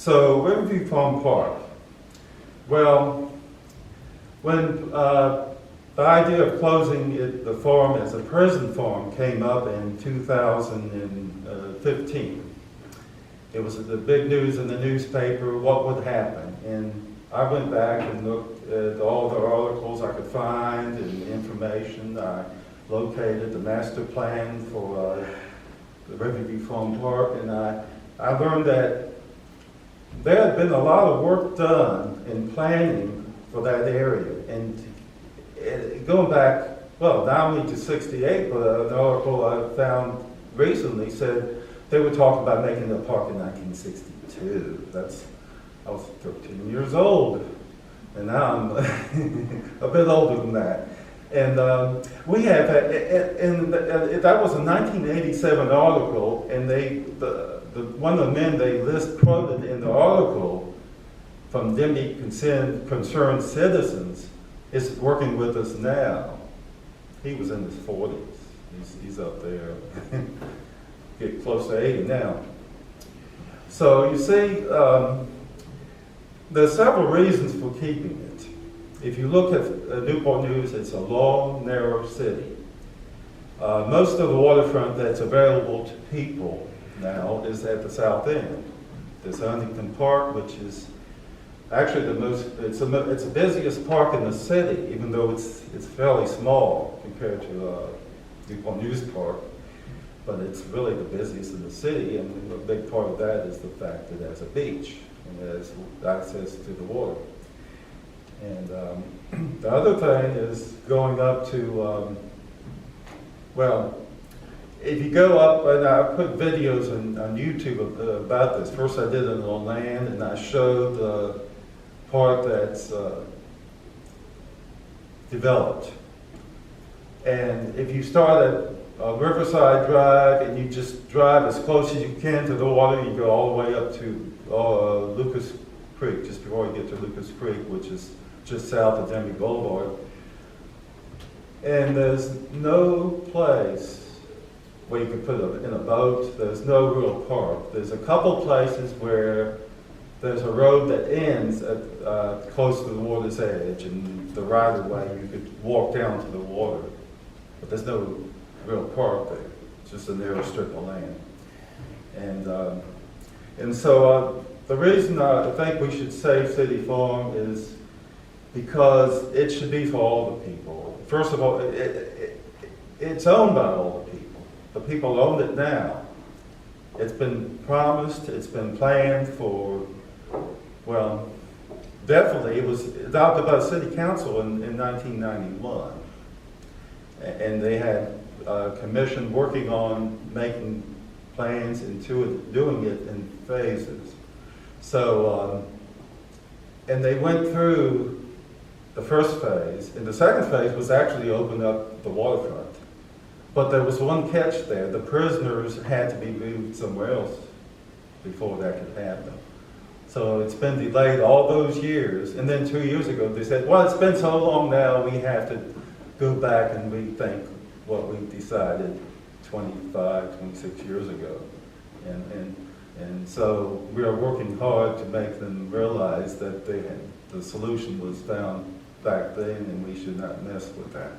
So, Riverview Farm Park. Well, when the idea of closing the farm as a prison farm came up in 2015, it was the big news in the newspaper, what would happen. And I went back and looked at all the articles I could find and information. I located the master plan for the Riverview Farm Park, and I learned that there had been a lot of work done in planning for that area. And going back, well, not only to 68, but an article I found recently said they were talking about making the park in 1962. I was 13 years old, and now I'm a bit older than that. And we have, and that was a 1987 article, and one of the men they quoted in the article from Denby Concerned Citizens is working with us now. He was in his 40s. He's up there, get close to 80 now. So you see, there's several reasons for keeping it. If you look at Newport News, it's a long, narrow city. Most of the waterfront that's available to people now is at the south end. There's Huntington Park, which is actually it's the busiest park in the city, even though it's fairly small compared to Newport News Park. But it's really the busiest in the city, and a big part of that is the fact that it has a beach and it has access to the water. And the other thing is going up to, well, if you go up, and I put videos on YouTube about this. First I did it on land, and I showed the part that's developed. And if you start at Riverside Drive and you just drive as close as you can to the water, you go all the way up to Lucas Creek, just before you get to Lucas Creek, which is just south of Denby Boulevard. And there's no place where you can put it in a boat. There's no real park. There's a couple places where there's a road that ends at close to the water's edge, and the right of way you could walk down to the water. But there's no real park there. It's just a narrow strip of land. And so the reason I think we should save City Farm is because it should be for all the people. First of all, it's owned by all the people. The people own it now. It's been promised, it's been planned for, well, definitely it was adopted by the City Council in 1991. And they had a commission working on making plans and doing it in phases. So, and they went through the first phase, and the second phase was actually open up the waterfront. But there was one catch there. The prisoners had to be moved somewhere else before that could happen. So it's been delayed all those years. And then 2 years ago, they said, well, it's been so long now, we have to go back and rethink what we decided 25, 26 years ago. And so we are working hard to make them realize that the solution was found back then, and we should not mess with that.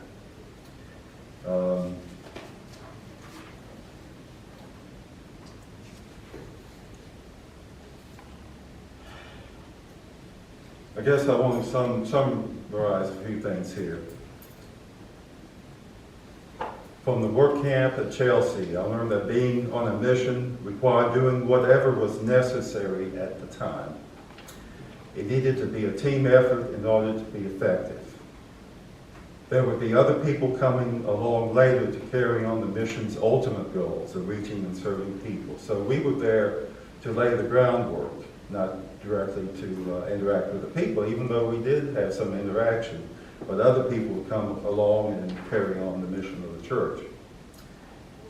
I guess I want to summarize a few things here. From the work camp at Chelsea, I learned that being on a mission required doing whatever was necessary at the time. It needed to be a team effort in order to be effective. There would be other people coming along later to carry on the mission's ultimate goals of reaching and serving people. So we were there to lay the groundwork, not directly to interact with the people, even though we did have some interaction. But other people would come along and carry on the mission of the church.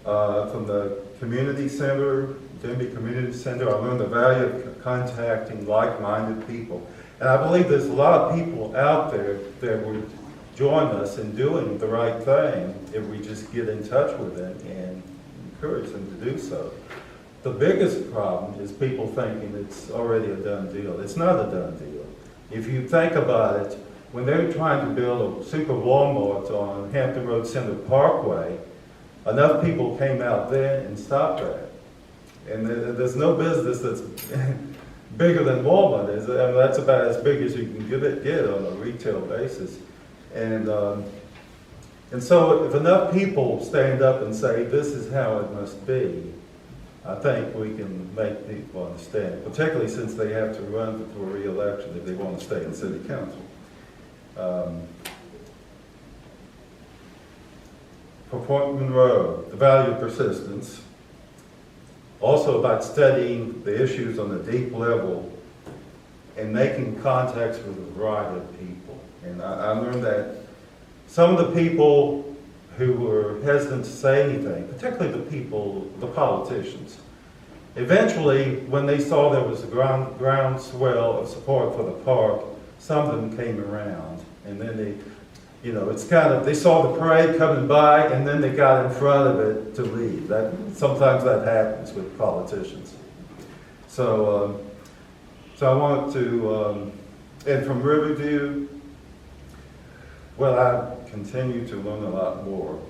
From the community center, Denby Community Center, I learned the value of contacting like-minded people. And I believe there's a lot of people out there that would join us in doing the right thing if we just get in touch with them and encourage them to do so. the biggest problem is people thinking it's already a done deal. It's not a done deal. If you think about it, when they were trying to build a super Walmart on Hampton Road Center Parkway, enough people came out there and stopped that. And there's no business that's bigger than Walmart is. I mean, that's about as big as you can get on a retail basis. And so if enough people stand up and say, this is how it must be, I think we can make people understand, particularly since they have to run for re-election if they want to stay in city council. For Point Monroe, the value of persistence, also about studying the issues on a deep level and making contacts with a variety of people. And I learned that some of the people who were hesitant to say anything, particularly the politicians, eventually, when they saw there was a groundswell of support for the park, some of them came around. And then it's kind of, they saw the parade coming by and then they got in front of it to leave. Sometimes that happens with politicians. So I want to, and from Riverview, well, I continue to learn a lot more.